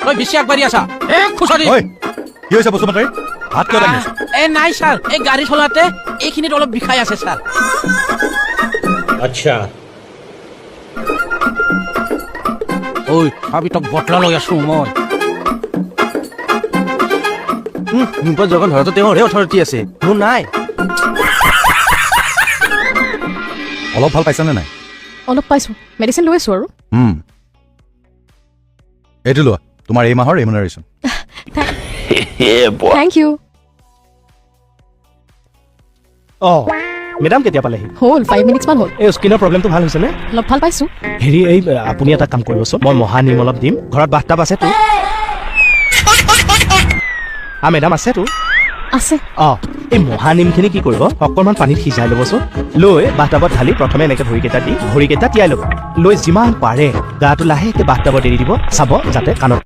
তই বেছি আগবাঢ়ি আছা খুচৰি কি হৈছে বসুমতাৰী হাত কিয় লাগি আছে নাই ছাৰ এই গাড়ী চলাওঁতে এইখিনিত অলপ বিষাই আছে ছাৰ আচ্ছা ঐ ভাবি তোক বটলা লৈ আছো মই মোৰ জগন ধৰাটো তেওঁৰহে অথৰিটি আছে মোৰ নাই অলপ ভাল পাইছানে নাই অলপ পাইছোঁ মেডিচিন লৈ আছোঁ আৰু এইটো লোৱা তোমাৰ এই মাহৰ ৰেমুনাৰেশ্যন থেংক ইউ অঁ মেডাম কেতিয়া পালেহি হ'ল 5 মিনিটছমান হ'ল এই স্কিনৰ প্ৰব্লেমটো ভাল হৈছেনে অলপ ভাল পাইছোঁ হেৰি এই আপুনি এটা কাম কৰিবচোন মই মহানিম অলপ দিম ঘৰত বাথটাব আছেতো মেডাম আছেতো আছে অঁ এই মহানিমখিনি কি কৰিব অকণমান পানীত সিজাই ল'বচোন লৈ বাথটাবত ঢালি প্ৰথমে এনেকৈ ভৰিকেইটা তিয়াই ল'ব লৈ যিমান পাৰে গাটো লাহেকৈ বাথটাবত এৰি দিব চাব যাতে কাণত